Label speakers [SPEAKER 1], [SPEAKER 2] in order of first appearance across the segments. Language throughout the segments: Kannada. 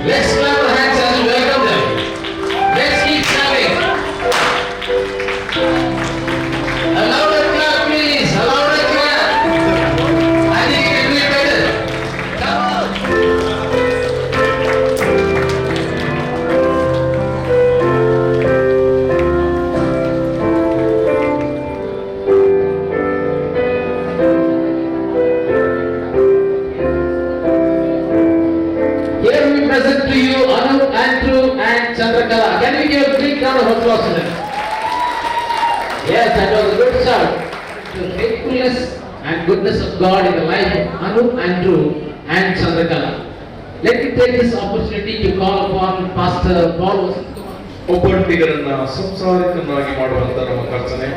[SPEAKER 1] Let's clap our hands as we welcome them. Let's keep clapping. A louder clap, please. A louder clap. I think it will be better. Come on. Here we present to you Anup, Andrew and Chandrakala. Can we give a big round of applause to them? Yes, that was a good shout. The faithfulness and goodness of God in the life of Anup, Andrew and Chandrakala. Let me take this opportunity to call upon Pastor Paul Vasanthkumar.
[SPEAKER 2] ಒಬ್ಬಟ್ಟಿಗರನ್ನ ಸಂಸಾರಿಕನಾಗಿ ಮಾಡುವಂತ ನಮ್ಮ ಕರ್ತನೆ,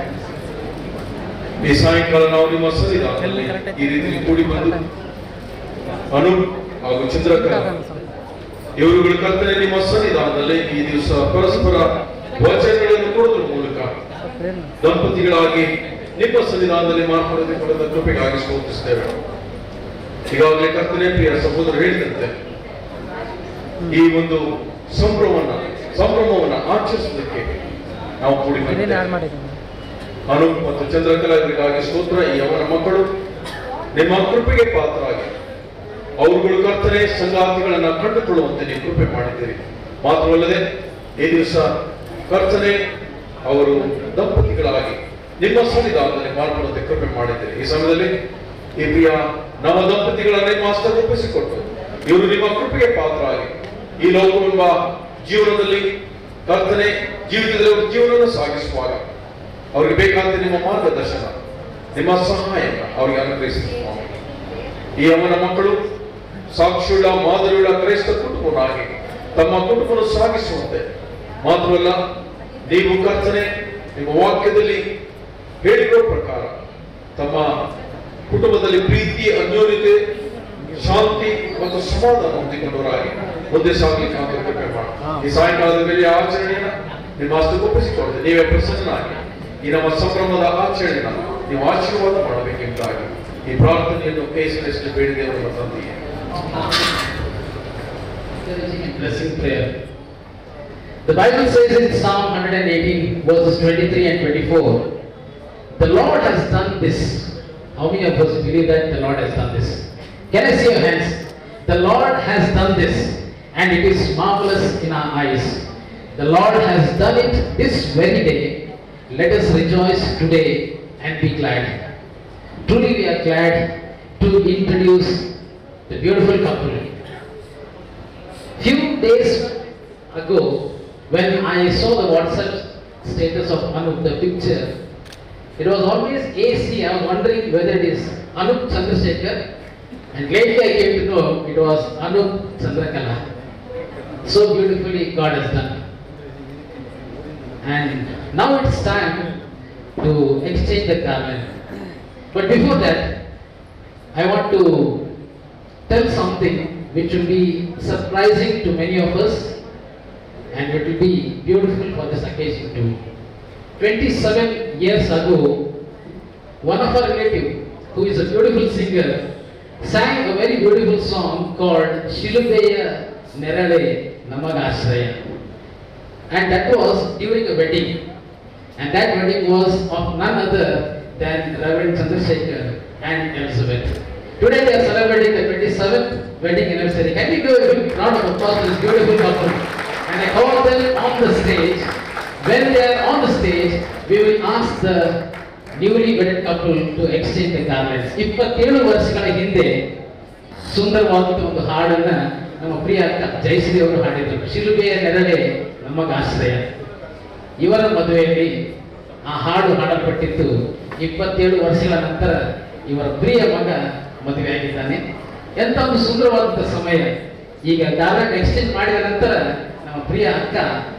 [SPEAKER 2] ಈ ಸಾಯಂಕಾಲ ನಾವು ನಿಮ್ಮ ಸನ್ನಿಧಾನದಲ್ಲಿ ಈ ರೀತಿ ಕೂಡಿ ಬಂದು ಅನೂಪ್ ಹಾಗೂ ಚಂದ್ರಕಲಾ ಇವರುಗಳ ಕರ್ತನೆ ನಿಮ್ಮ ಸನ್ನಿಧಾನದಲ್ಲಿ ಈ ದಿವಸ ಪರಸ್ಪರ ವಚನಗಳನ್ನು ಕೊಡುವುದರ ಮೂಲಕ ದಂಪತಿಗಳಾಗಿ ನಿಮ್ಮ ಸನ್ನಿಧಾನದಲ್ಲಿ ಮಾರ್ಪಡದ ಕೃಪೆಗಾಗಿ ಸ್ತೋತ್ರಿಸುತ್ತೇವೆ. ಈಗಾಗಲೇ ಕರ್ತನೆ ಪ್ರಿಯ ಸಹೋದರ ಹೇಳಿದಂತೆ ಈ ಒಂದು ಸಂಭ್ರಮವನ್ನ ಆಚರಿಸುವುದಕ್ಕೆ ನಾವು ಕೂಡಿ ಬಂದಿದ್ದೇವೆ. ಅನೂಪ್ ಮತ್ತು ಚಂದ್ರಕಲಾ ಇವರಿಗಾಗಿ ಸ್ತೋತ್ರ. ಈ ಅವರ ಮಕ್ಕಳು ನಿಮ್ಮ ಕೃಪೆಗೆ ಪಾತ್ರರಾಗಿ ಅವರುಗಳು ಕರ್ತನೆ ಸಂಗಾತಿಗಳನ್ನ ಕಂಡುಕೊಳ್ಳುವಂತೆ ನೀವು ಕೃಪೆ ಮಾಡಿದ್ದೀರಿ. ಮಾತ್ರವಲ್ಲದೆ ಈ ದಿವಸ ಕರ್ತನೆ ಅವರು ದಂಪತಿಗಳಾಗಿ ನಿಮ್ಮ ಸನ್ನಿಧಾನದಲ್ಲಿ ಮಾರ್ಪಡುವಂತೆ ಕೃಪೆ ಮಾಡಿದ್ದೀರಿ. ಈ ಸಮಯದಲ್ಲಿ ಈ ಪ್ರಿಯ ನಮ್ಮ ದಂಪತಿಗಳನ್ನ ನಿಮ್ಮ ಹಸ್ತಗೊಪ್ಪಿಸಿಕೊಟ್ಟು ಇವರು ನಿಮ್ಮ ಕೃಪೆಗೆ ಪಾತ್ರರಾಗಿ ಈ ಲೋಕವೆಂಬ ಜೀವನದಲ್ಲಿ ಕರ್ತನೆ ಜೀವಿತದಲ್ಲಿ ಅವರು ಜೀವನವನ್ನು ಸಾಗಿಸುವಾಗ ಅವರಿಗೆ ಬೇಕಾದ ನಿಮ್ಮ ಮಾರ್ಗದರ್ಶನ ನಿಮ್ಮ ಸಹಾಯನ ಅವರಿಗೆ ಅನುಗ್ರಹಿಸುವ ಈ ಅವನ ಮಕ್ಕಳು ಸಾಕ್ಷಿಯುಳ್ಳ ಮಾದರಿಯುಳ್ಳ ಕ್ರೈಸ್ತ ಕುಟುಂಬನಾಗಿ ತಮ್ಮ ಕುಟುಂಬವನ್ನು ಸಾಗಿಸುವಂತೆ ಮಾತ್ರವಲ್ಲ ನೀವು ಕರ್ತನೆ ನಿಮ್ಮ ವಾಕ್ಯದಲ್ಲಿ ಹೇಳಿರುವ ಪ್ರಕಾರ ತಮ್ಮ ಕುಟುಂಬದಲ್ಲಿ ಪ್ರೀತಿ, ಅನ್ಯೋನ್ಯತೆ, ಶಾಂತಿ ಮತ್ತು ಸಮಾಧಾನ ಹೊಂದಿಕೊಂಡವರಾಗಿ ಮುಂದೆ ಸಾಗಲಿಕ್ಕೆ ನಾವು ಕೃಪೆ ಮಾಡಿ ಈ ಸಾಯಂಕಾಲದ ಮೇಲೆ ಆಚರಣೆಯನ್ನ ನಿಮ್ಮ ಹಸ್ತಗೊಪ್ಪಿಸಿಕೊಳ್ಳದೆ ನೀವೇ ಪ್ರಸನ್ನನಾಗಿ ಈ ನಮ್ಮ ಸಂಭ್ರಮದ ಆಚರಣೆಯನ್ನ ನೀವು ಆಶೀರ್ವಾದ ಮಾಡಬೇಕೆಂಬುದಾಗಿ ಈ ಪ್ರಾರ್ಥನೆಯನ್ನು ಕೈಸಲಿಸಲು ಬೇಡಿದೆ ನಮ್ಮ ತಂದೆಯೇ.
[SPEAKER 1] Blessing prayer. The Bible says in Psalm 118 verses 23 and 24, the Lord has done this. How many of us believe that the Lord has done this? Can I see your hands? The Lord has done this and it is marvelous in our eyes. The Lord has done it this very day. Let us rejoice today and be glad. Truly we are glad to introduce the beautiful couple. Few days ago, when I saw the WhatsApp status of Anup, the picture, it was always AC. I was wondering whether it is Anup Chandrasekhar, and lately I came to know it was Anup Chandrakala. So beautifully God has done. And now it's time to exchange the garland. But before that, I want to tell something which will be surprising to many of us and it will be beautiful for this occasion too. 27 years ago, one of our relatives, who is a beautiful singer, sang a very beautiful song called Shilubeya Nerale Namagashraya. And that was during a wedding. And that wedding was of none other than Reverend Chandrasekhar and Elizabeth. Today they are celebrating the 27th wedding anniversary. Can we give a big round of applause to this beautiful couple? And I call them on the stage. When they are on the stage, we will ask the newly wedded couple to exchange the garlands. 27 ವರ್ಷಗಳ ಹಿಂದೆ ಸುಂದರವಾದ ಒಂದು ಹಾಡನ್ನ ನಮ್ಮ ಪ್ರಿಯ ಅಕ್ಕ ಜಯಶ್ರೀ ಅವರು ಹಾಡಿದರು. ಶಿಲುಬೆಯ ನೆರಳೆ ನಮಗಾಶ್ರಯ. ಇವರ ಮದುವೆಯಲ್ಲಿ ಆ ಹಾಡು ಹಾಡಲ್ಪಟ್ಟಿದ್ದು 27 ವರ್ಷಗಳ ನಂತರ ಇವರ ಪ್ರಿಯ ಮಗ ಮದುವೆಯಾಗಿದ್ದಾನೆ. ಎಂತ ಒಂದು ಸುಂದರವಾದಂಥ ಸಮಯ. ಈಗ ಗಾರ್ಲೆಂಡ್ ಎಕ್ಸ್ಚೇಂಜ್ ಮಾಡಿದ ನಂತರ ನಮ್ಮ ಪ್ರಿಯ ಅಕ್ಕ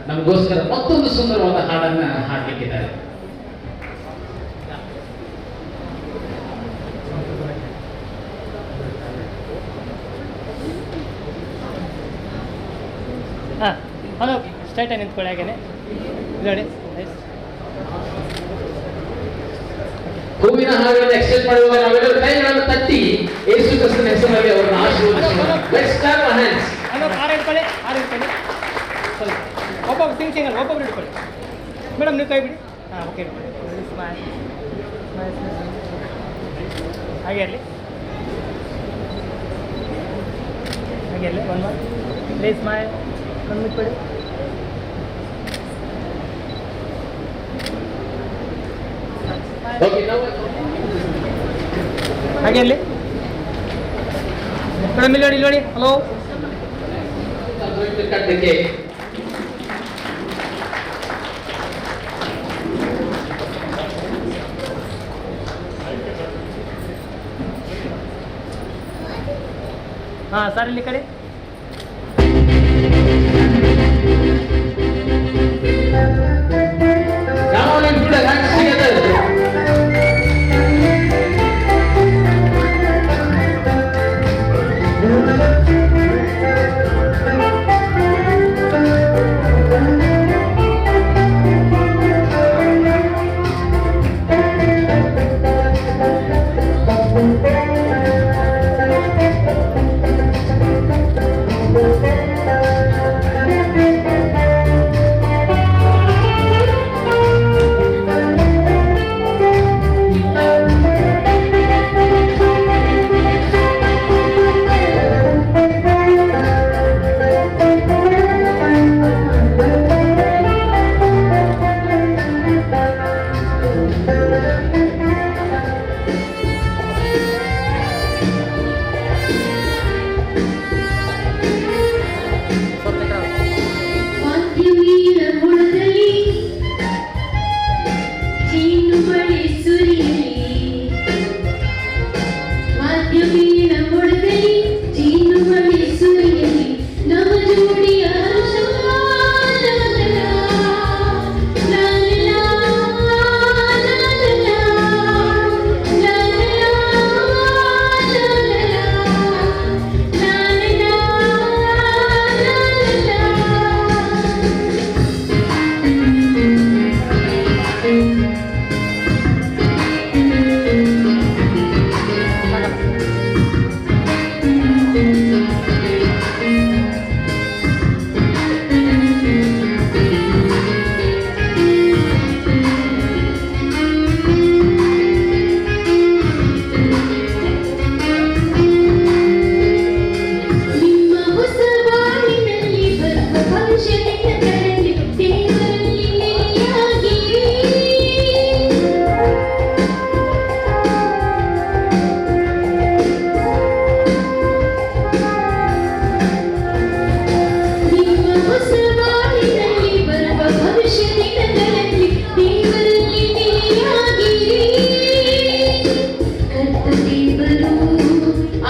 [SPEAKER 1] ನಮಗೋಸ್ಕರ ಮತ್ತೊಂದು ಸುಂದರವಾದ ಹಾಡನ್ನ ಹಾಡಲಿಕ್ಕಿದ್ದಾರೆ.
[SPEAKER 3] ಹಲೋ ಸ್ಟ್ರೈಟ್ ಆಗಿ ನಿಂತ್ಕೊಳ್ಳಿ ಹಾಗೇನೆ ನೋಡಿ.
[SPEAKER 1] ಹೂವಿನ ಹಾರವನ್ನು ಎಕ್ಸ್ಚೇಂಜ್ ಮಾಡುವಾಗ ನಾವೆಲ್ಲರೂ ಕೈಗಳನ್ನು ತಟ್ಟಿ ಯೇಸು ಕ್ರಿಸ್ತನ ಹೆಸರಿನಲ್ಲಿ ಅವರನ್ನು ಆಶೀರ್ವದಿಸೋಣ. Let's clap our hands.
[SPEAKER 3] Hello ಹಾರ ಇಟ್ಕೊಳ್ಳಿ. ಕಾಲು ಇಟ್ಕೊಳ್ಳಿ ಸ್ವಲ್ಪ ಒಬ್ಬೊಬ್ಬರು ಸಿಂಗಲ್ ಒಬ್ಬೊಬ್ರು ಇಟ್ಕೊಳ್ಳಿ ಮೇಡಮ್ ನೀವು ಕೈ ಬಿಡಿ ಹಾಂ ಓಕೆ ಸ್ಮೈಲ್ ಹಾಗೆ ಇರಲಿ ಹಾಗೆ ಇರಲಿ ಒಂದು ಪ್ಲೀಸ್ ಸ್ಮೈಲ್ ಕಣ್ಣು ಮುಚ್ಚಿಬಿಡಿ
[SPEAKER 1] Okay, now
[SPEAKER 3] ಹಾಗೆ ಇರಲಿ ಮೇಡಮ್ ಇಲ್ಲಿ ನೋಡಿ hello
[SPEAKER 1] I'm going to cut the cake.
[SPEAKER 3] ಹಾಂ ಸರ್ ಇಲ್ಲಿ ಕಡೆ
[SPEAKER 1] Now let's put our hands together.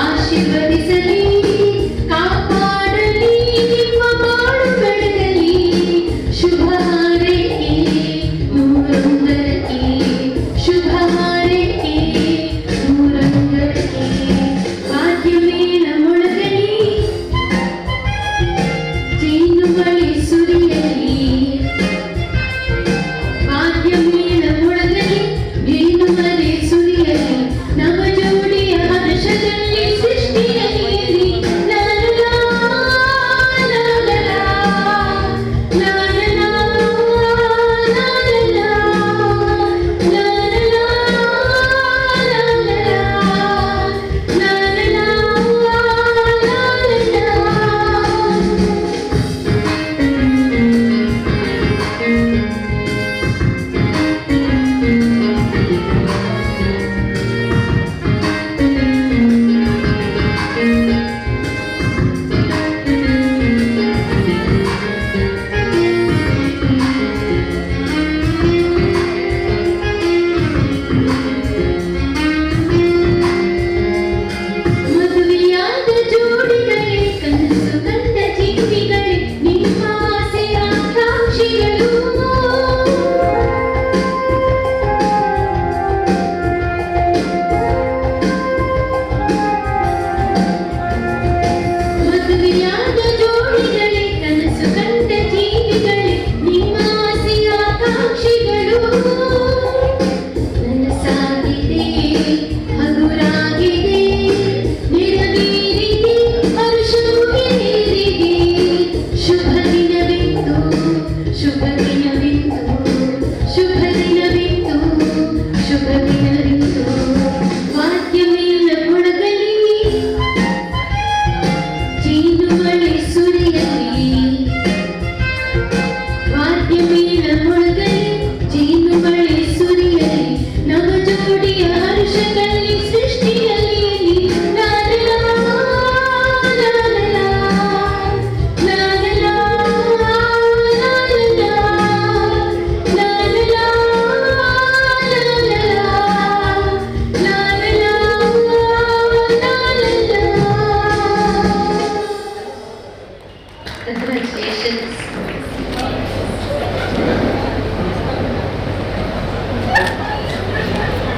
[SPEAKER 4] ಆಶೀರ್ವದಿಸಲಿ ಕಾಪಾಡಲಿ ನಿಮ್ಮ ಬಾಳು ಬೆಳಗಲಿ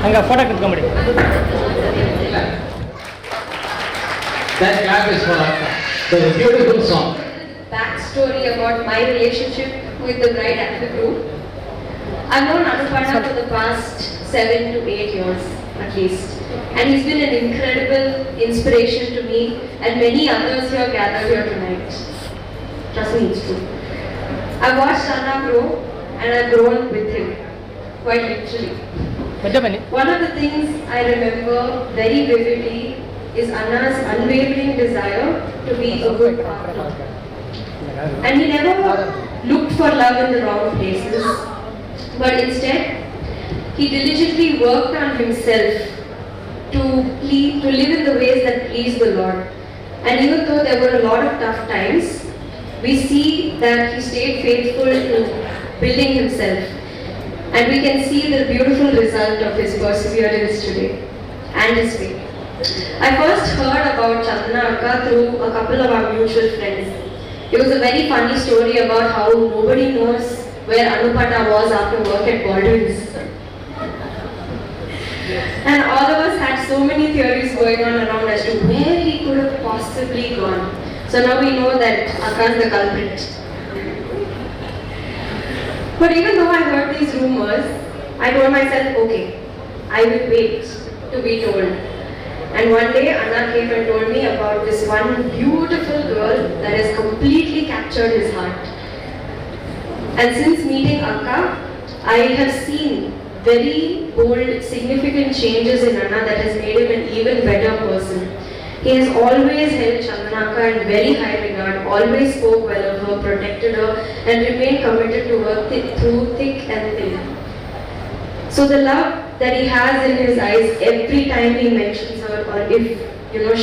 [SPEAKER 3] ಹಂಗೆ photo ಕಿತ್ಕೊಂಬಿಡಿ.
[SPEAKER 1] That clap is for Akka. The beautiful song.
[SPEAKER 4] Backstory about my relationship with the bride and the groom. I've known Anuparna for the past 7 to 8 years at least, and he's been an incredible inspiration to me and many others here gathered here tonight. Trust me, it's true. I've watched Anna grow and I've grown with him, quite literally.
[SPEAKER 3] ಮಧ್ಯ ಬನ್ನಿ.
[SPEAKER 4] One of the things I remember very vividly is Anna's unwavering desire to be a good partner. And he never looked for love in the wrong places, but instead, he diligently worked on himself to live in the ways that please the Lord. And even though there were a lot of tough times, we see that he stayed faithful to building himself. And we can see the beautiful result of his perseverance today and his faith. I first heard about Chandana Akka through a couple of our mutual friends. It was a very funny story about how nobody knows where Anuparna was after work at Baldwin's. And all of us had so many theories going on around as to where he could have possibly gone. So now we know that Akka is the culprit. But even though I heard these rumors, I told myself, okay, I will wait to be told. And one day Anna came and told me about this one beautiful girl that has completely captured his heart. And since meeting Akka, I have seen very bold, significant changes in Anna that has made him an even better person. He has always held Chandana Akka in very high regard, always spoke well of her, protected her, and remained committed to her through thick and thin. So the love that he has in his eyes every time he mentions her, or if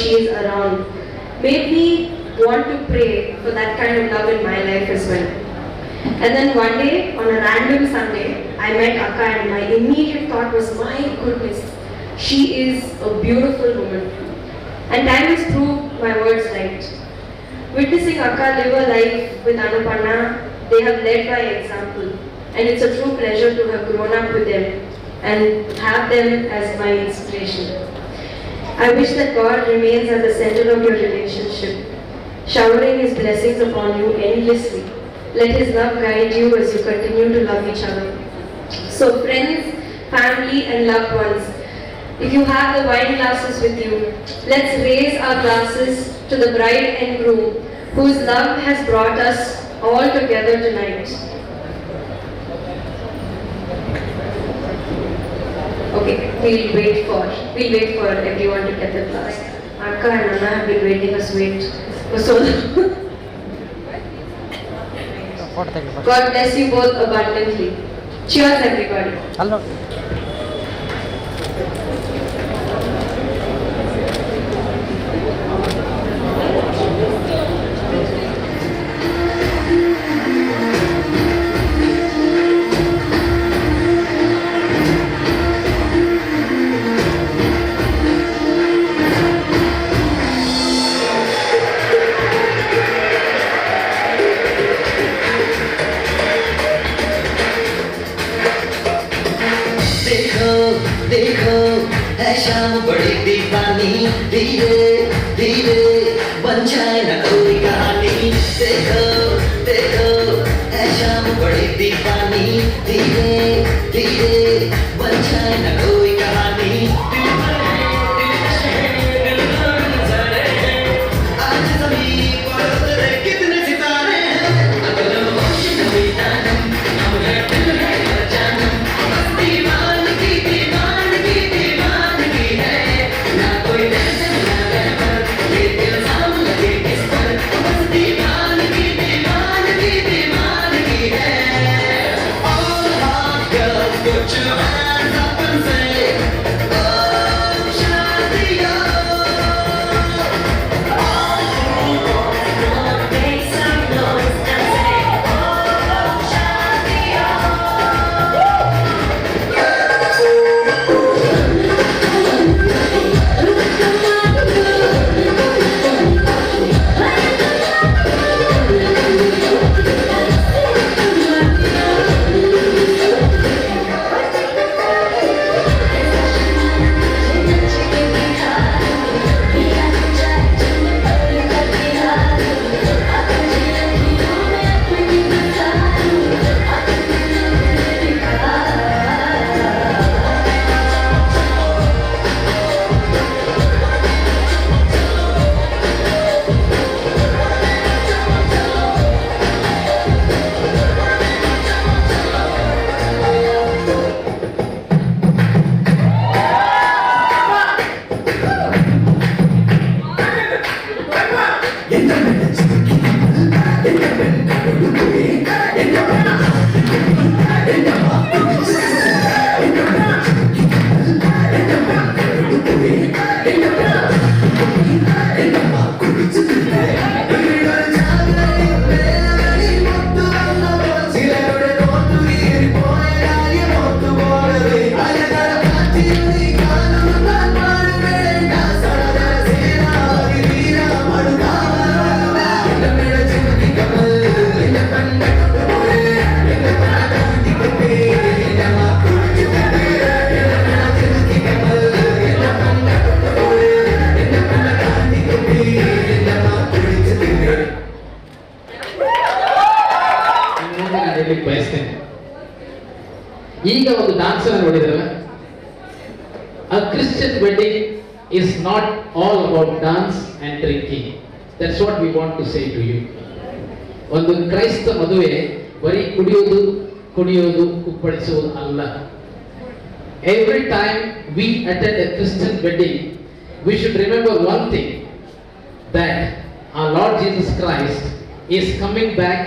[SPEAKER 4] she is around, made me want to pray for that kind of love in my life as well. And then one day, on a random Sunday, I met Akka and my immediate thought was, my goodness, she is a beautiful woman. And time has proved my words right. Witnessing Akka live a life with Anuparna, they have led by example. And it's a true pleasure to have grown up with them and have them as my inspiration. I wish that God remains at the center of your relationship, showering His blessings upon you endlessly. Let His love guide you as you continue to love each other. So friends, family and loved ones, if you have the wine glasses with you, let's raise our glasses to the bride and groom whose love has brought us all together tonight. Okay, we'll wait for everyone to get the glass. Akka and Anna have been waiting us wait for so long. God bless you both abundantly. Cheers, everybody.
[SPEAKER 3] Hello.
[SPEAKER 5] देखो है शाम बड़ी दीवानी, धीरे धीरे बन जाए न कोई कहानी। देखो देखो है शाम बड़ी दीवानी, धीरे धीरे बन जाए न कोई कहानी। आज सभी पड़ोसरे कितने सितारे हैं, अगर होश नहीं जानम हम है दिल है जानम। दीवानगी दीवानगी दीवानगी है, ना कोई टेंशन ना रहबर, ये इल्जाम लगे किस पर। बस दीवानगी दीवानगी दीवानगी है। All heart
[SPEAKER 1] ಹೇಳಲಿಕ್ಕೆ ಬಯಸ್ತೇನೆ. ಈಗ ಒಂದು ಡಾನ್ಸ್ ಅನ್ನು ನೋಡಿದ್ರಲ್ಲ, a Christian wedding is not all about dance and drinking. That's what we want to say to you. ಒಂದು ಕ್ರೈಸ್ತ ಮದುವೆ ಬರೀ ಕುಡಿಯೋದು, ಕುಣಿಯೋದು, ಕುಪ್ಪಳಿಸುವುದು ಅಲ್ಲ. Every time we attend a Christian wedding, we should remember one thing, that our Lord Jesus Christ is coming back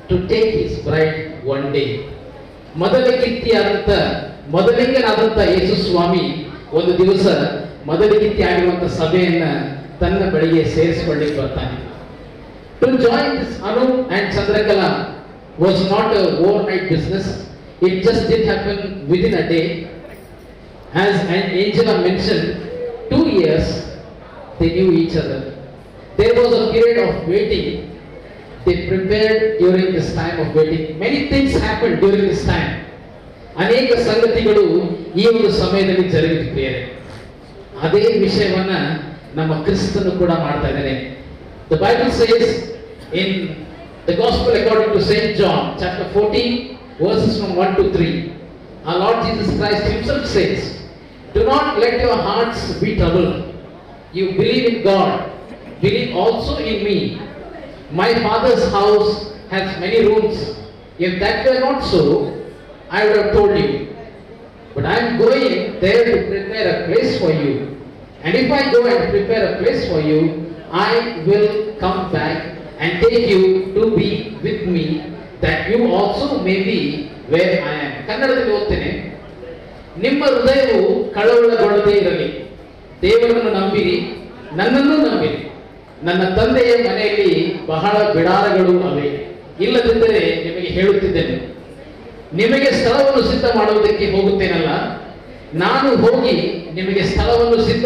[SPEAKER 1] to take his bride one day. ಮೊದಲಿಂಗನಾದಂಥ ಯೇಸು ಸ್ವಾಮಿ ಒಂದು ದಿವಸ ಮೊದಲಿಗಿತ್ತಿ ಆಗಿರುವಂಥ ಸಭೆಯನ್ನ ತನ್ನ ಬಳಿಗೆ ಸೇರಿಸಿಕೊಳ್ಳಿಕ್ಕೆ ಬರ್ತಾನೆ. To join this Anu and Chandrakala was not a overnight business. It just didn't happen within a day. As Angela mentioned, 2 years they knew each other. There was a period of waiting. They prepared during this time of waiting. Many things happened during this time. ಅನೇಕ ಸಂಗತಿಗಳು ಈ ಒಂದು ಸಮಯದಲ್ಲಿ ಜರುಗಿತು ಪ್ರಿಯರೇ. ಅದೇ ವಿಷಯವನ್ನ ನಮ್ಮ ಕ್ರಿಸ್ತನು ಕೂಡ ಮಾಡ್ತಾ ಇದ್ದಾನೆ. The Bible says in the Gospel according to Saint John, chapter 14, verses from 1 to 3, our Lord Jesus Christ himself says, "Do not let your hearts be troubled. You believe in God, believe also in me. My Father's house has many rooms. If that were not so, I would have told you. But I am going there to prepare a place for you. And if I go and prepare a place for you, I will come back and take you to be with me, that you also may be where I am." ಕನ್ನಡದಲ್ಲಿ ಓದ್ತೇನೆ. ನಿಮ್ಮ ಹೃದಯವು ಕಳವಳಗೊಳ್ಳದೇ ಇರಲಿ. ದೇವರನ್ನು ನಂಬಿರಿ, ನನ್ನನ್ನು ನಂಬಿರಿ. ನನ್ನ ತಂದೆಯ ಮನೆಯಲ್ಲಿ ಬಹಳ ಬಿಡಾರಗಳು ಅವೆ. ಇಲ್ಲದಿದ್ದರೆ ನಿಮಗೆ ಹೇಳುತ್ತಿದ್ದೇನೆ, ನಿಮಗೆ ಸ್ಥಳವನ್ನು ಸಿದ್ಧ ಮಾಡುವುದಕ್ಕೆ ಹೋಗುತ್ತೇನಲ್ಲ. ನಾನು ಹೋಗಿ ನಿಮಗೆ ಸ್ಥಳವನ್ನು ಸಿದ್ಧ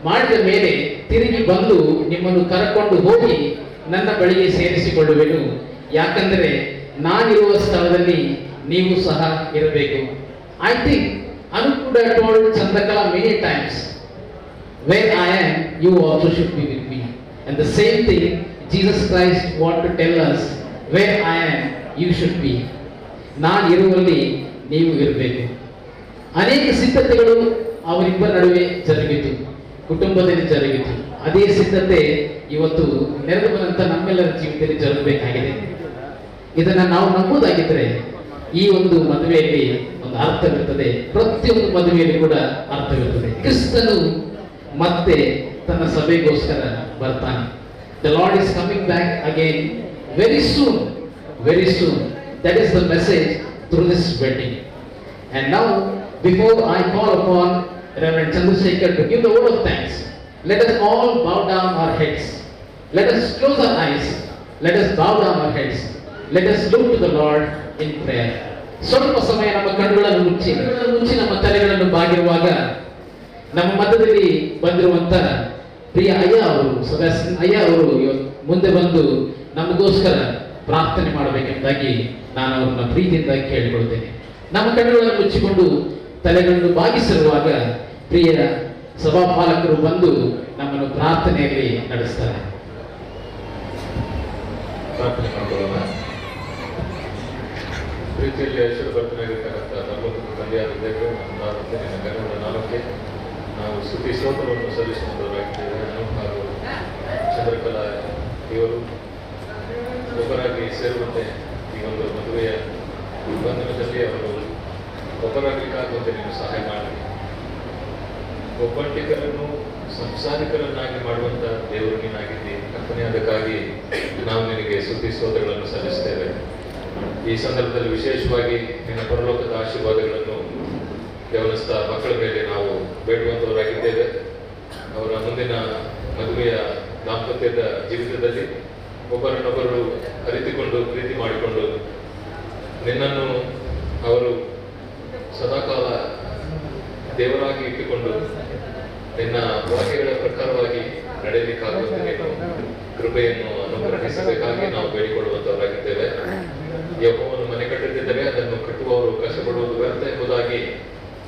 [SPEAKER 1] ಮಾಡಿದ ಮೇಲೆ ತಿರುಗಿ ಬಂದು ನಿಮ್ಮನ್ನು ಕರೆಕೊಂಡು ಹೋಗಿ ನನ್ನ ಬಳಿಗೆ ಸೇರಿಸಿಕೊಳ್ಳುವೆನು. ಯಾಕಂದರೆ ನಾನಿರುವ ಸ್ಥಳದಲ್ಲಿ ನೀವು ಸಹ ಇರಬೇಕು. I think Anu could have told Chandrakala many times, where I am, you also should be with me. And the same thing Jesus Christ want to tell us, where I am, you should be. ನಾನು ಇರುವಲ್ಲಿ ನೀವು ಇರಬೇಕು. ಅನೇಕ ಸಿದ್ಧತೆಗಳು ಅವರಿಬ್ಬರ ನಡುವೆ ಜರುಗಿತು, ಕುಟುಂಬದಲ್ಲಿ ಜರುಗಿತು. ಅದೇ ಸಿದ್ಧತೆ ಇವತ್ತು ನೆರೆದು ಬಂದಂತ ನಮ್ಮೆಲ್ಲರ ಜೀವಿತದಲ್ಲಿ ಜರುಗಬೇಕಾಗಿದೆ. ಇದನ್ನ ನಾವು ನಂಬುವುದಾಗಿದ್ರೆ ಈ ಒಂದು ಮದುವೆಯಲ್ಲಿ ಒಂದು ಅರ್ಥವಿರುತ್ತದೆ. ಪ್ರತಿಯೊಂದು ಮದುವೆಯಲ್ಲಿ ಕೂಡ ಅರ್ಥವಿರುತ್ತದೆ. ಕ್ರಿಸ್ತನು ಮತ್ತೆ ತನ್ನ ಸಭೆಗೋಸ್ಕರ ಬರ್ತಾನೆ. The Lord is coming back again very soon, very soon. That is the message through this wedding. And now, before I call upon Reverend Chandrasekhar to give the word of thanks, let us all bow down our heads. Let us close our eyes. Let us bow down our heads. Let us look to the Lord in prayer. ಸ್ವಲ್ಪ ಸಮಯ ನಮ್ಮ ಕಣ್ಣುಗಳನ್ನು ಮುಚ್ಚಿ ನಮ್ಮ ತಲೆಗಳನ್ನು ಬಾಗಿರುವಾಗ ನಮ್ಮ ಮಧ್ಯದಲ್ಲಿ ಬಂದಿರುವಂತ ಪ್ರಿಯ ಅಯ್ಯ ಅವರು, ಸದಾಸಿವ ಅಯ್ಯ ಅವರು ಮುಂದೆ ಬಂದು ನಮಗೋಸ್ಕರ ಪ್ರಾರ್ಥನೆ ಮಾಡಬೇಕೆಂದಾಗಿ ನಾನು ಅವ್ರನ್ನ ಪ್ರೀತಿಯಿಂದ ಕೇಳಿಕೊಳ್ತೇನೆ. ನಮ್ಮ ಕಣ್ಣುಗಳನ್ನು ಮುಚ್ಚಿಕೊಂಡು ತಲೆಗಳನ್ನು ಬಾಗಿಸಿರುವಾಗ ಪ್ರಿಯ ಸಭಾಪಾಲಕರು ಬಂದು ನಮ್ಮನ್ನು ಪ್ರಾರ್ಥನೆಯಲ್ಲಿ ನಡೆಸ್ತಾರೆ.
[SPEAKER 2] ಪ್ರಾರ್ಥನೆ ಮಾಡೋಣ. ಪ್ರೀತಿಯಲ್ಲಿ ಐಶ್ವರ್ಯಭರಿತನಾಗಿರ್ತಕ್ಕಂಥ ನಮ್ಮೊಂದು ತಂದೆಯಾದ ದೇವರು, ನಮ್ಮ ನಿನ್ನ ಗಣಗಳ ನಾಮಕ್ಕೆ ನಾವು ಸ್ತುತಿ ಸ್ತೋತ್ರವನ್ನು ಸಲ್ಲಿಸುವಂತವರಾಗಿದ್ದೇವೆ. ನಾನು ಹಾಗೂ ಚಂದ್ರಕಲಾ ಇವರು ಒಬ್ಬರಾಗಿ ಸೇರುವಂತೆ ಈ ಒಂದು ಮದುವೆಯ ಬಂಧನದಲ್ಲಿ ಅವರು ಒಬ್ಬರಾಗಲಿಕ್ಕಾಗುವಂತೆ ನೀನು ಸಹಾಯ ಮಾಡಿ, ಒಬ್ಬಂಟಿಗರನ್ನು ಸಂಸಾರಿಕರನ್ನಾಗಿ ಮಾಡುವಂಥ ದೇವರು ನೀನಾಗಿದ್ದಿ ಕಲ್ಪನೆ. ಅದಕ್ಕಾಗಿ ನಾವು ನಿನಗೆ ಸ್ತುತಿ ಸ್ತೋತ್ರಗಳನ್ನು ಸಲ್ಲಿಸ್ತೇವೆ. ಈ ಸಂದರ್ಭದಲ್ಲಿ ವಿಶೇಷವಾಗಿ ನಿನ್ನ ಪರಲೋಕದ ಆಶೀರ್ವಾದಗಳನ್ನು ಗಮನಿಸ್ತ ಮಕ್ಕಳ ಮೇಲೆ ನಾವು ಬೇಡುವಂಥವರಾಗಿದ್ದೇವೆ. ಅವರ ಮುಂದಿನ ಮದುವೆಯ ದಾಂಪತ್ಯದ ಜೀವಿತದಲ್ಲಿ ಒಬ್ಬರನ್ನೊಬ್ಬರು ಅರಿತುಕೊಂಡು ಪ್ರೀತಿ ಮಾಡಿಕೊಂಡು ನಿನ್ನನ್ನು ಅವರು ಸದಾಕಾಲ ದೇವರಾಗಿ ಇಟ್ಟುಕೊಂಡು ನಿನ್ನ ವಾಕ್ಯಗಳ ಪ್ರಕಾರವಾಗಿ ನಡೆಯಲಿಕ್ಕಾಗುವಂತೆ ನೀನು ಕೃಪೆಯನ್ನು ಅನುಗ್ರಹಿಸಬೇಕಾಗಿ ನಾವು ಬೇಡಿಕೊಳ್ಳುವಂತವರಾಗಿದ್ದೇವೆ. ಯೆಹೋವನು ಮನೆ ಕಟ್ಟುತ್ತಿದ್ದರೆ ಅದನ್ನು ಕಟ್ಟುವವರು ಕಷ್ಟಪಡುವುದು ವ್ಯರ್ಥ ಎಂಬುದಾಗಿ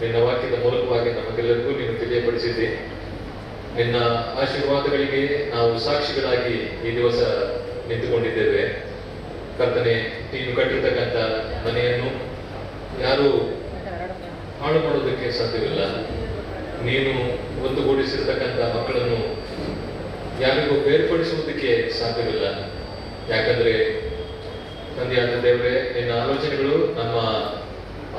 [SPEAKER 2] ನಿನ್ನ ವಾಕ್ಯದ ಮೂಲಕವಾಗಿ ನಮಗೆಲ್ಲರಿಗೂ ನೀನು ತಿಳಿಯಪಡಿಸಿದ್ದಿ. ನಿನ್ನ ಆಶೀರ್ವಾದಗಳಿಗೆ ನಾವು ಸಾಕ್ಷಿಗಳಾಗಿ ಈ ದಿವಸ ನಿಂತುಕೊಂಡಿದ್ದೇವೆ. ಕರ್ತನೆ, ನೀನು ಕಟ್ಟಿರ್ತಕ್ಕಂಥ ಮನೆಯನ್ನು ಯಾರು ಹಾಳು ಮಾಡೋದಕ್ಕೆ ಸಾಧ್ಯವಿಲ್ಲ. ನೀನು ಒಂದುಗೂಡಿಸಿರ್ತಕ್ಕಂಥ ಮಕ್ಕಳನ್ನು ಯಾರಿಗೂ ಬೇರ್ಪಡಿಸುವುದಕ್ಕೆ ಸಾಧ್ಯವಿಲ್ಲ. ಯಾಕಂದ್ರೆ ತಂದೆಯಾದ ದೇವರೇ, ನಿನ್ನ ಆಲೋಚನೆಗಳು ನಮ್ಮ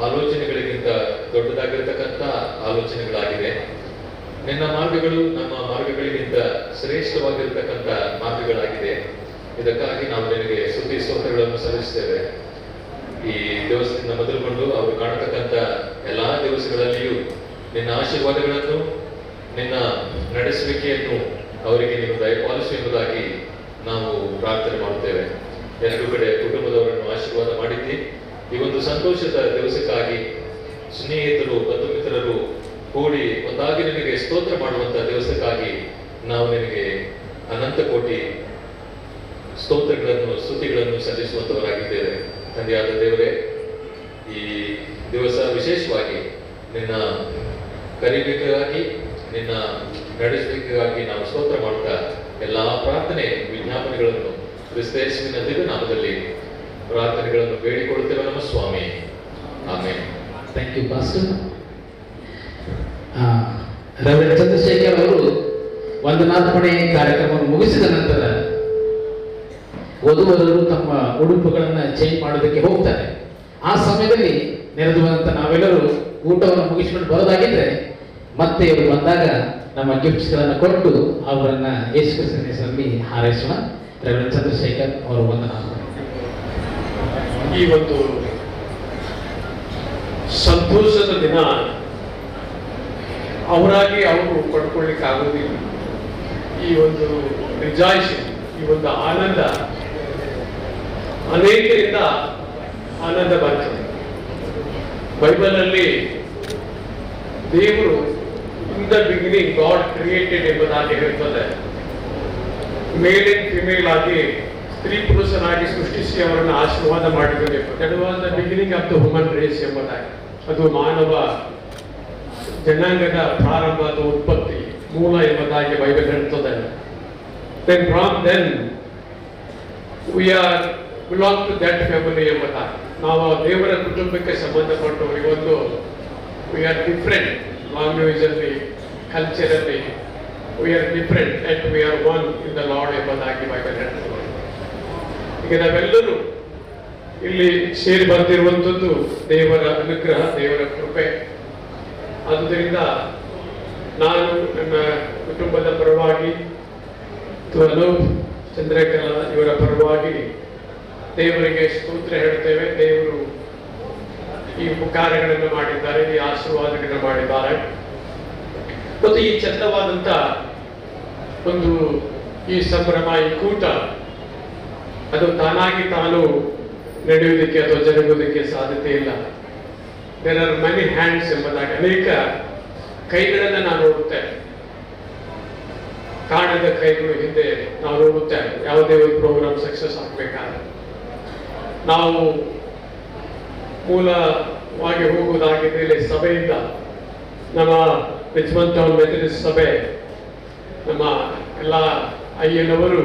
[SPEAKER 2] ಆಲೋಚನೆಗಳಿಗಿಂತ ದೊಡ್ಡದಾಗಿರ್ತಕ್ಕಂಥ ಆಲೋಚನೆಗಳಾಗಿದೆ. ನಿನ್ನ ಮಾರ್ಗಗಳು ನಮ್ಮ ಮಾರ್ಗಗಳಿಗಿಂತ ಶ್ರೇಷ್ಠವಾಗಿರ್ತಕ್ಕಂಥ ಮಾರ್ಗಗಳಾಗಿದೆ. ಇದಕ್ಕಾಗಿ ನಾವು ನಿನಗೆ ಸ್ತುತಿ ಸ್ತೋತ್ರಗಳನ್ನು ಸಲ್ಲಿಸ್ತೇವೆ. ಈ ದಿವಸದಿಂದ ಮೊದಲುಗೊಂಡು ಅವರು ಕಾಣತಕ್ಕಂಥ ಎಲ್ಲಾ ದಿವಸಗಳಲ್ಲಿಯೂ ನಿನ್ನ ಆಶೀರ್ವಾದಗಳನ್ನು, ನಿನ್ನ ನಡೆಸುವಿಕೆಯನ್ನು ಅವರಿಗೆ ನೀನು ದಯಪಾಲಿಸು ಎಂಬುದಾಗಿ ನಾವು ಪ್ರಾರ್ಥನೆ ಮಾಡುತ್ತೇವೆ. ಎರಡು ಕಡೆ ಕುಟುಂಬದವರನ್ನು ಆಶೀರ್ವಾದ ಮಾಡಿದ್ದಿ. ಈ ಒಂದು ಸಂತೋಷದ ದಿವಸಕ್ಕಾಗಿ ಸ್ನೇಹಿತರು, ಬಂಧು ಮಿತ್ರರು ಕೂಡಿ ಒಂದಾಗಿ ನಿನಗೆ ಸ್ತೋತ್ರ ಮಾಡುವಂತಹ ದಿವಸಕ್ಕಾಗಿ ನಾವು ನಿನಗೆ ಅನಂತ ಕೋಟಿ ಸ್ತೋತ್ರಗಳನ್ನು, ಸ್ತುತಿಗಳನ್ನು ಸಲ್ಲಿಸುವಂತವರಾಗಿದ್ದೇವೆ. ತಂದೆಯಾದ ದೇವರೇ, ಈ ದಿವಸ ವಿಶೇಷವಾಗಿ ನಿನ್ನ ಕರಿಬೇಕಾಗಿ, ನಿನ್ನ ನಡೆಸಬೇಕಾಗಿ ನಾವು ಸ್ತೋತ್ರ ಮಾಡುತ್ತಾ ಎಲ್ಲಾ ಪ್ರಾರ್ಥನೆ ವಿಜ್ಞಾಪನೆಗಳನ್ನು ಕ್ರಿಸ್ತೇಸುವಿನ ದಿವ್ಯ ನಾಮದಲ್ಲಿ ಪ್ರಾರ್ಥನೆಗಳನ್ನು ಬೇಡಿಕೊಳ್ಳುತ್ತೇವೆ ನಮ್ಮ ಸ್ವಾಮಿ. ಆಮೇಲೆ
[SPEAKER 1] thank you pastor. Reverend Chandrashekhar ಅವರು ವಂದನಾರ್ಪಣೆ ಕಾರ್ಯಕ್ರಮವನ್ನು ಮುಗಿಸಿದ ನಂತರ ವಧುವರರು ತಮ್ಮ ಉಡುಪುಗಳನ್ನು ಚೇಂಜ್ ಮಾಡೋದಕ್ಕೆ ಹೋಗ್ತಾರೆ. ಆ ಸಮಯದಲ್ಲಿ ನೆರೆದು ಬಂದಂತ ನಾವೆಲ್ಲರೂ ಊಟವನ್ನು ಮುಗಿಸಿಕೊಂಡು ಬರೋದಾಗಿದ್ರೆ ಮತ್ತೆ ಇವರು ಬಂದಾಗ ನಮ್ಮ ಗಿಫ್ಟ್ಸ್ಗಳನ್ನು ಕೊಟ್ಟು ಅವರನ್ನ ಯೇಸು ಕ್ರಿಸ್ತನ ಹೆಸರಲ್ಲಿ ಹಾರೈಸೋಣ. ರೆವರೆಂಡ್ ಚಂದ್ರಶೇಖರ್ ಅವರು ವಂದನಾರ್ಪಣೆ.
[SPEAKER 6] ಈ ಒಂದು ಸಂತೋಷದ ದಿನ ಅವರಾಗಿ ಅವರು ಪಡ್ಕೊಳ್ಳಿಕ್ಕೆ ಆಗೋದಿಲ್ಲ. ಈ ಒಂದು ರಿಜಾಯಿಸಿಂಗ್, ಈ ಒಂದು ಆನಂದ ಅನೇಕರಿಂದ ಆನಂದ ಬರ್ತದೆ. ಬೈಬಲಲ್ಲಿ ದೇವರು in the beginning god created ಎಂಬುದಾಗಿ ಹೇಳ್ತದೆ. ಮೇಲ್ ಅಂಡ್ ಫಿಮೇಲ್ ಆಗಿ ಸ್ತ್ರೀ ಪುರುಷನಾಗಿ ಸೃಷ್ಟಿಸಿ ಅವರನ್ನು ಆಶೀರ್ವಾದ ಮಾಡಿದರೆ that was the beginning of the human race ಎಂಬುದಾಗಿ. ಅದು ಮಾನವ ಜನಾಂಗದ ಪ್ರಾರಂಭದ ಉತ್ಪತ್ತಿ ಮೂಲ ಎಂಬುದಾಗಿ ಬೈಬಲ್ ಹೇಳ್ತದೆ. Then from then we are belong to that family ಎಂಬುದಾಗಿ ನಾವು ದೇವರ ಕುಟುಂಬಕ್ಕೆ ಸಂಬಂಧಪಟ್ಟು ಇವತ್ತು ವಿ ಆರ್ ಡಿಫ್ರೆಂಟ್ ಲ್ಯಾಂಗ್ವೇಜಲ್ಲಿ, ಕಲ್ಚರಲ್ಲಿ we are different and we are one in the lord ಎಂಬುದಾಗಿ ಬೈಬಲ್ ಹೇಳ್ತದೆ. ಈಗ ನಾವೆಲ್ಲರೂ ಇಲ್ಲಿ ಸೇರಿ ಬಂದಿರುವಂಥದ್ದು ದೇವರ ಅನುಗ್ರಹ, ದೇವರ ಕೃಪೆ. ಆದುದರಿಂದ ನಾನು ನನ್ನ ಕುಟುಂಬದ ಪರವಾಗಿ ಅನೂಪ್ ಚಂದ್ರಕಲಾ ಇವರ ಪರವಾಗಿ ದೇವರಿಗೆ ಸ್ತೋತ್ರ ಹೇಳ್ತೇವೆ. ದೇವರು ಈ ಕಾರ್ಯಗಳನ್ನು ಮಾಡಿದ್ದಾರೆ, ಈ ಆಶೀರ್ವಾದಗಳನ್ನು ಮಾಡಿದ್ದಾರೆ. ಮತ್ತು ಈ ಚಂದವಾದಂಥ ಒಂದು ಈ ಸಂಭ್ರಮ, ಈ ಕೂಟ ಅದು ತಾನಾಗಿ ತಾನು ನಡೆಯುವುದಕ್ಕೆ ಅಥವಾ ಜರುಗುವುದಕ್ಕೆ ಸಾಧ್ಯತೆ ಇಲ್ಲ. ದೇರ್ ಆರ್ ಮೆನಿ ಹ್ಯಾಂಡ್ಸ್ ಎಂಬುದಾಗಿ ಅನೇಕ ಕೈಗಳನ್ನು ನಾವು ನೋಡುತ್ತೇವೆ. ಕಾಣದ ಕೈಗಳು ಹಿಂದೆ ನಾವು ನೋಡುತ್ತೇವೆ. ಯಾವುದೇ ಒಂದು ಪ್ರೋಗ್ರಾಮ್ ಸಕ್ಸಸ್ ಆಗಬೇಕಾದ್ರೆ ನಾವು ಮೂಲವಾಗಿ ಹೋಗುವುದಾಗಿದೆ ಇಲ್ಲಿ ಸಭೆಯಿಂದ. ನಮ್ಮ ರಿಚ್ಮಂಡ್ ಟೌನ್ ಮೆಥಡಿಸ್ಟ್ ಸಭೆ, ನಮ್ಮ ಎಲ್ಲ ಅಯ್ಯನವರು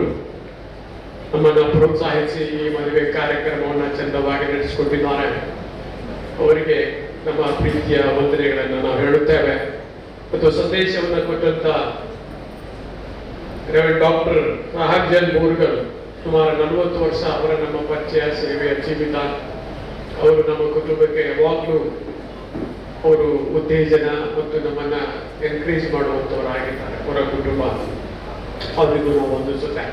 [SPEAKER 6] ನಮ್ಮನ್ನು ಪ್ರೋತ್ಸಾಹಿಸಿ ಈ ಮದುವೆ ಕಾರ್ಯಕ್ರಮವನ್ನು ಚಂದವಾಗಿ ನಡೆಸಿಕೊಟ್ಟಿದ್ದಾರೆ. ಅವರಿಗೆ ನಮ್ಮ ಪ್ರೀತಿಯ ವಂದನೆಗಳನ್ನು ನಾವು ಹೇಳುತ್ತೇವೆ. ಮತ್ತು ಸಂದೇಶವನ್ನು ಕೊಟ್ಟಂತ ರೆವರೆಂಡ್ ಡಾಕ್ಟರ್ ರಾಹಬ್ಜನ್ ಬೋರ್ಗಲ್, ಸುಮಾರು 40 ವರ್ಷ ಅವರ ನಮ್ಮ ಪರಿಚಯ, ಸೇವೆಯ ಜೀವಿತ. ಅವರು ನಮ್ಮ ಕುಟುಂಬಕ್ಕೆ ಯಾವಾಗಲೂ ಅವರು ಉತ್ತೇಜನ ಮತ್ತು ನಮ್ಮನ್ನ ಎನ್ಕರೇಜ್ ಮಾಡುವಂಥವರಾಗಿದ್ದಾರೆ. ಅವರ ಕುಟುಂಬ ಅವರಿಗೂ ನಾವು ವಂದಿಸುತ್ತೆ.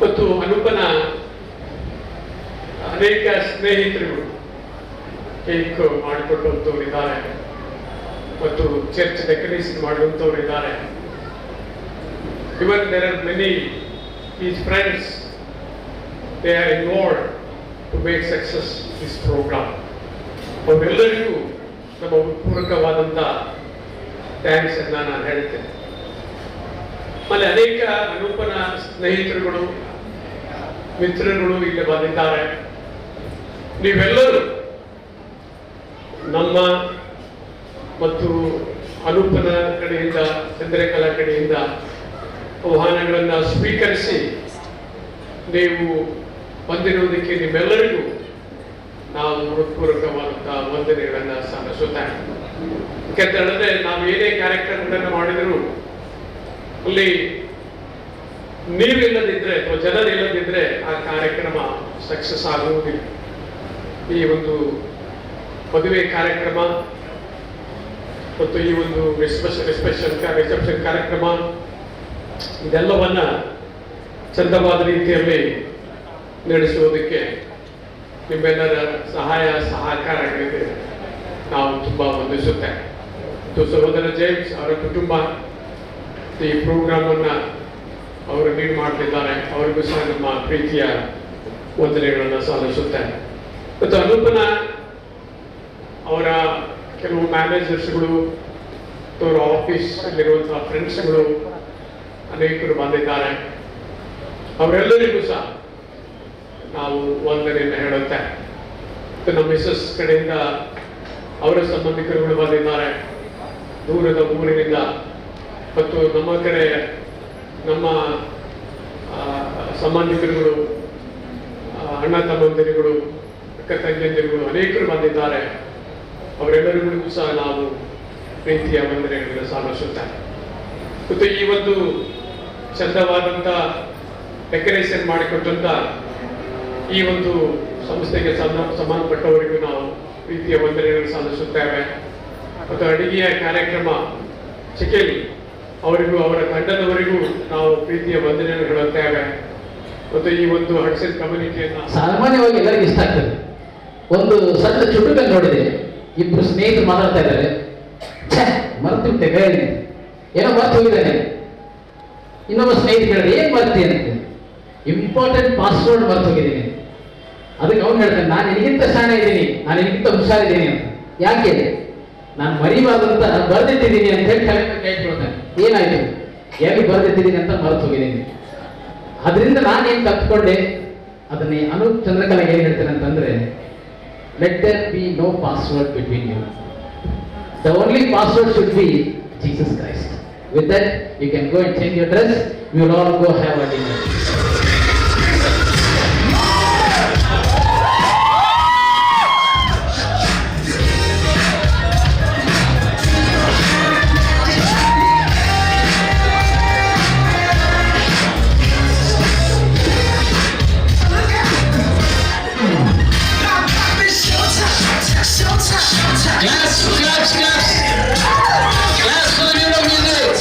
[SPEAKER 6] ಮತ್ತು ಅನುಪನ ಅನೇಕ ಸ್ನೇಹಿತರುಗಳು ಕೇಕ್ ಮಾಡಿಕೊಟ್ಟಂಥವ್ರು ಇದ್ದಾರೆ ಮತ್ತು ಚರ್ಚ್ ಡೆಕೋರೇಷನ್ ಮಾಡುವಂಥವ್ರು ಇದ್ದಾರೆ. Even there are many his friends, they are involved to make success this programme. ಅವರೆಲ್ಲರಿಗೂ ನಮ್ಮ ಪೂರಕವಾದಂಥ ಥ್ಯಾಂಕ್ಸ್ ಅನ್ನ ನಾನು ಹೇಳ್ತೇನೆ. ಆಮೇಲೆ ಅನೇಕ ಅನೂಪನ ಸ್ನೇಹಿತರುಗಳು, ಮಿತ್ರರುಗಳು ಇಲ್ಲಿ ಬಂದಿದ್ದಾರೆ. ನೀವೆಲ್ಲರೂ ನಮ್ಮ ಮತ್ತು ಅನೂಪನ ಕಡೆಯಿಂದ, ಚಂದ್ರಕಲಾ ಕಡೆಯಿಂದ ಆಹ್ವಾನಗಳನ್ನು ಸ್ವೀಕರಿಸಿ ನೀವು ಬಂದಿರುವುದಕ್ಕೆ ನಿಮ್ಮೆಲ್ಲರಿಗೂ ನಾವು ಹೃತ್ಪೂರ್ವಕವಾದಂತಹ ವಂದನೆಗಳನ್ನು ಸಲ್ಲಿಸುತ್ತಾ, ಯಾಕೆಂತ ಹೇಳಿದ್ರೆ ನಾವು ಏನೇ ಕಾರ್ಯಕ್ರಮಗಳನ್ನು ಮಾಡಿದರೂ ಅಲ್ಲಿ ನೀವಿಲ್ಲದಿದ್ರೆ ಅಥವಾ ಜನರಿಲ್ಲದಿದ್ರೆ ಆ ಕಾರ್ಯಕ್ರಮ ಸಕ್ಸಸ್ ಆಗುವುದಿಲ್ಲ. ಈ ಒಂದು ಮದುವೆ ಕಾರ್ಯಕ್ರಮ ಮತ್ತು ಈ ಒಂದು ರಿಸೆಪ್ಷನ್ ಕಾರ್ಯಕ್ರಮ ಇದೆಲ್ಲವನ್ನ ಚಂದವಾದ ರೀತಿಯಲ್ಲಿ ನಡೆಸುವುದಕ್ಕೆ ನಿಮ್ಮೆಲ್ಲರ ಸಹಾಯ ಸಹಕಾರಗಳಿಗೆ ನಾವು ತುಂಬ ವಂದಿಸುತ್ತೇವೆ. ಮತ್ತು ಸಹೋದರ ಜೇಮ್ಸ್ ಅವರ ಕುಟುಂಬ ಈ ಪ್ರೋಗ್ರಾಮನ್ನು ಅವರು ಲೀಡ್ ಮಾಡ್ತಿದ್ದಾರೆ, ಅವರಿಗೂ ಸಹ ನಮ್ಮ ಪ್ರೀತಿಯ ವಂದನೆಗಳನ್ನು ಸಲ್ಲಿಸುತ್ತೇವೆ. ಮತ್ತು ಅನೂಪನ ಅವರ ಕೆಲವು ಮ್ಯಾನೇಜರ್ಸ್ಗಳು, ಅವರ ಆಫೀಸಲ್ಲಿರುವಂತಹ ಫ್ರೆಂಡ್ಸ್ಗಳು ಅನೇಕರು ಬಂದಿದ್ದಾರೆ. ಅವರೆಲ್ಲರಿಗೂ ಸಹ ನಾವು ವಂದನೆಯನ್ನು ಹೇಳುತ್ತೆ. ಮತ್ತು ನಮ್ಮ ಮಿಸಸ್ ಕಡೆಯಿಂದ ಅವರ ಸಂಬಂಧಿಕರುಗಳು ಬಂದಿದ್ದಾರೆ ದೂರದ ಊರಿನಿಂದ. ಮತ್ತು ನಮ್ಮ ಕಡೆ ನಮ್ಮ ಸಂಬಂಧಿಕರುಗಳು, ಅಣ್ಣ ತಮ್ಮಂದಿರುಗಳು, ಅಕ್ಕ ತಂಗಿಯಂದಿರುಗಳು ಅನೇಕರು ಬಂದಿದ್ದಾರೆ. ಅವರೆಲ್ಲರಿಗೂ ಸಹ ನಾವು ಪ್ರೀತಿಯ ವಂದನೆಗಳನ್ನು ಸಲ್ಲಿಸುತ್ತಾರೆ. ಮತ್ತು ಈ ಒಂದು ಚಂದವಾದಂಥ ಡೆಕೋರೇಷನ್ ಮಾಡಿಕೊಟ್ಟಂತ ಈ ಒಂದು ಸಂಸ್ಥೆಗೆ ಸಂಬಂಧಪಟ್ಟವರಿಗೂ ನಾವು ಪ್ರೀತಿಯ ವಂದನೆಗಳನ್ನು ಸಲ್ಲಿಸುತ್ತೇವೆ. ಮತ್ತು ಅಡಿಗೆಯ ಕಾರ್ಯಕ್ರಮ ಚಿಕೇಲಿ ಅವರಿಗೂ ಅವರ ತಂಡದವರಿಗೂ ನಾವು ಪ್ರೀತಿಯ ವಂದನೆಯನ್ನು ಹೇಳುತ್ತೇವೆ. ಮತ್ತು ಈ ಒಂದು ಹಡ್ಸನ್ ಕಮ್ಯುನಿಟಿಯನ್ನು
[SPEAKER 1] ಸಾಮಾನ್ಯವಾಗಿ ಎಲ್ಲರಿಗೂ ಇಷ್ಟ ಆಗ್ತದೆ. ಒಂದು ಸಣ್ಣ ಚುಟುಕನ್ನು ನೋಡಿದೆ, ಇಬ್ಬರು ಸ್ನೇಹಿತರು ಮಾತಾಡ್ತಾ ಇದ್ದಾರೆ, ಮರ್ತು ಬಿಟ್ಟೆ ಕೈಯಲ್ಲಿ ಏನೋ ಮರ್ತು ಹೋಗಿದ್ದಾನೆ. ಇನ್ನೊಬ್ಬ ಸ್ನೇಹಿತ ಹೇಳಿದ್ರೆ ಏನ್ ಮರ್ತಿ ಅಂತ, ಇಂಪಾರ್ಟೆಂಟ್ ಪಾಸ್ವರ್ಡ್ ಮರ್ತು ಹೋಗಿದ್ದೀನಿ. ಅದಕ್ಕೆ ಅವ್ನು ಹೇಳ್ತಾನೆ, ನಾನು ನಿನಗಿಂತ ಶಾಣೆ ಇದ್ದೀನಿ, ನಾನು ನಿನಗಿಂತ ಹುಷಾರಿದ್ದೀನಿ ಅಂತ. ಯಾಕೆ? ನಾನು ಮರಿಬಾರ್ದಂತ ಬರೆದಿಟ್ಟಿದ್ದೀನಿ ಅಂತ ಹೇಳಿ ಕೈ ಕೊಡ್ತಾನೆ. ಏನಾಯ್ತು? ಎಲ್ಲಿ ಬರೆದಿಟ್ಟಿದ್ದೀನಿ ಅಂತ ಮರೆತು ಹೋಗಿದ್ದೀನಿ. ಅದರಿಂದ ನಾನೇನು ಕಲ್ತ್ಕೊಂಡೆ, ಅದನ್ನೇ ಅನೂಪ್ ಚಂದ್ರಕಲಾ ಏನು ಹೇಳ್ತೇನೆ ಅಂತಂದ್ರೆ, let there be no password between you. The only password should be Jesus Christ. With that, you can go and change your dress. We will all go have a dinner.
[SPEAKER 5] Claps, claps, claps. Claps for the beautiful music.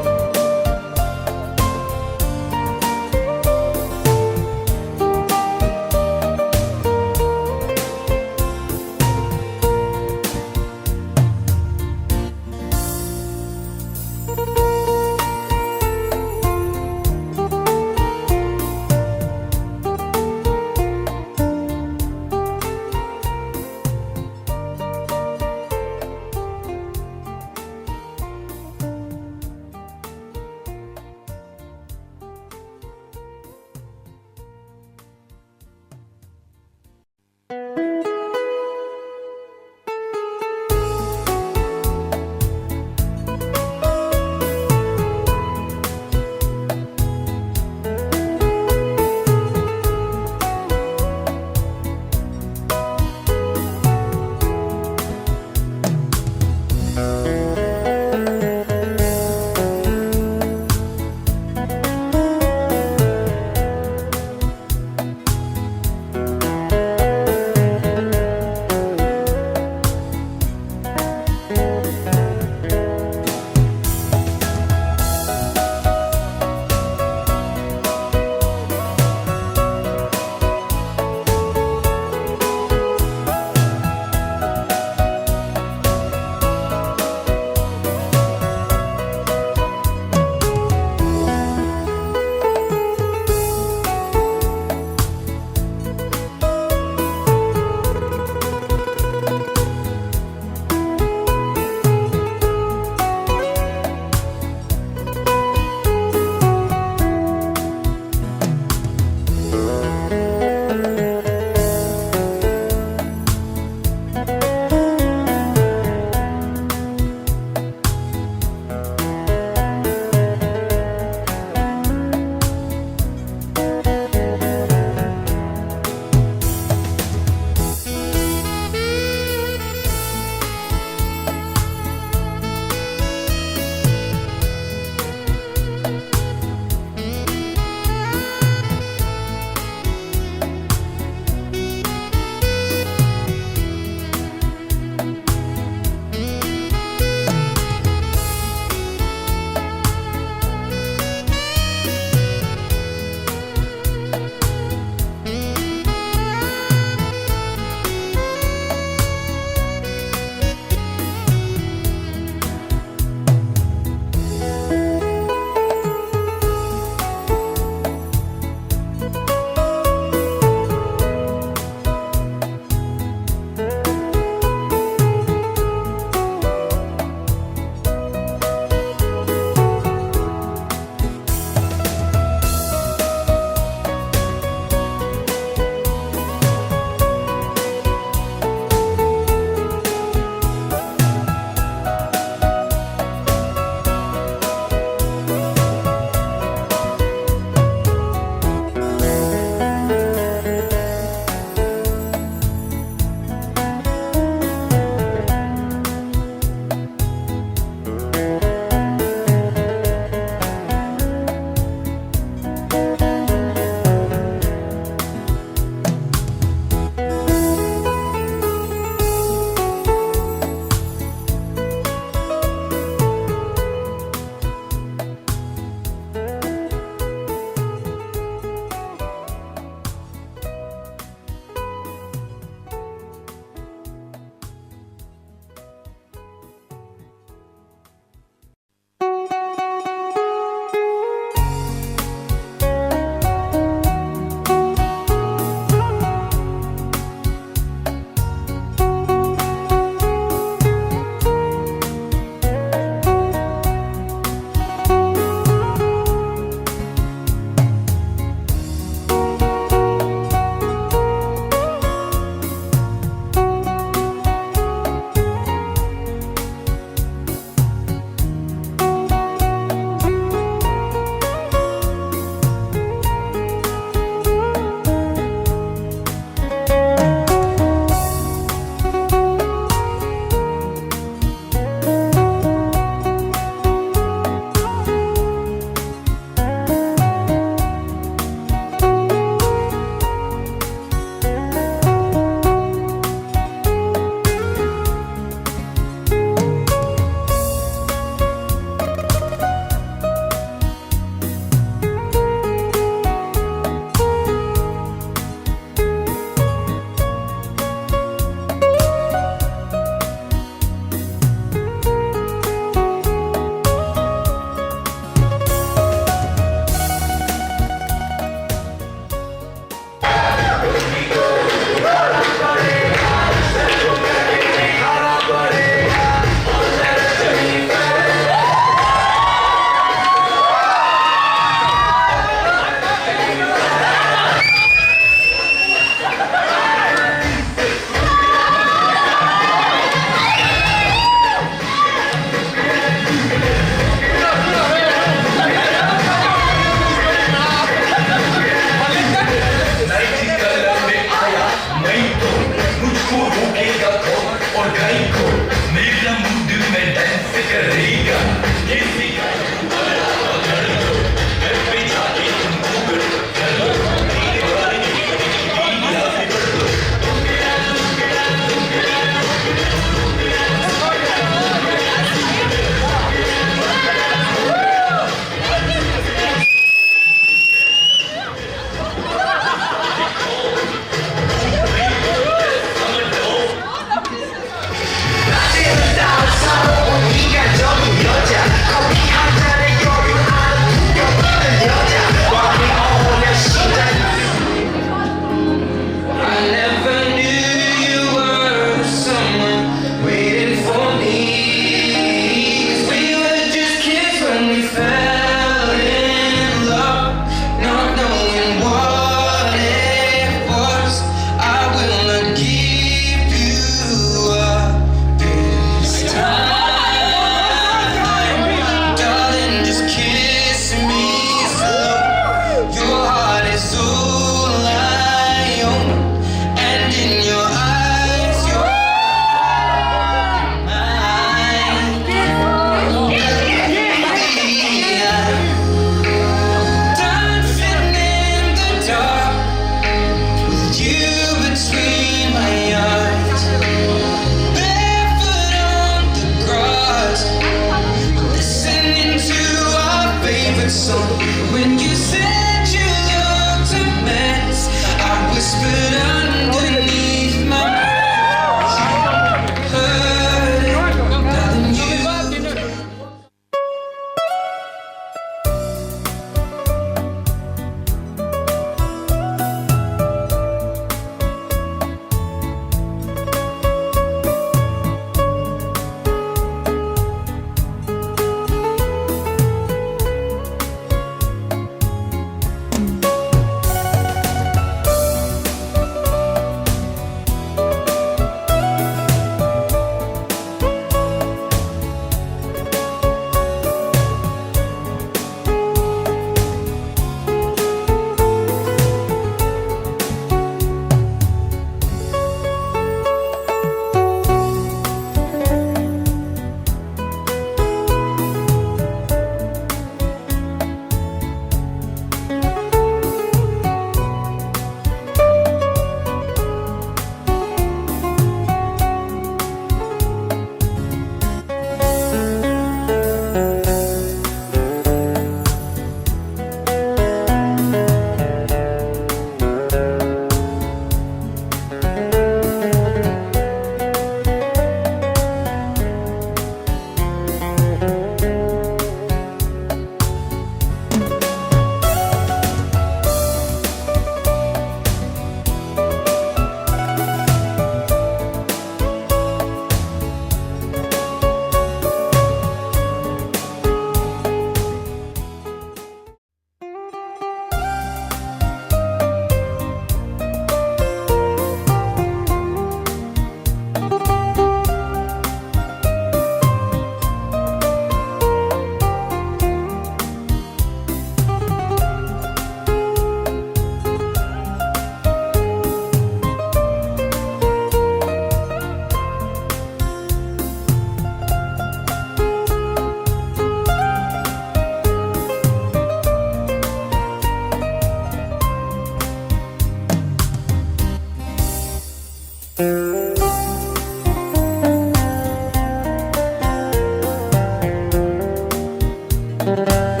[SPEAKER 5] Thank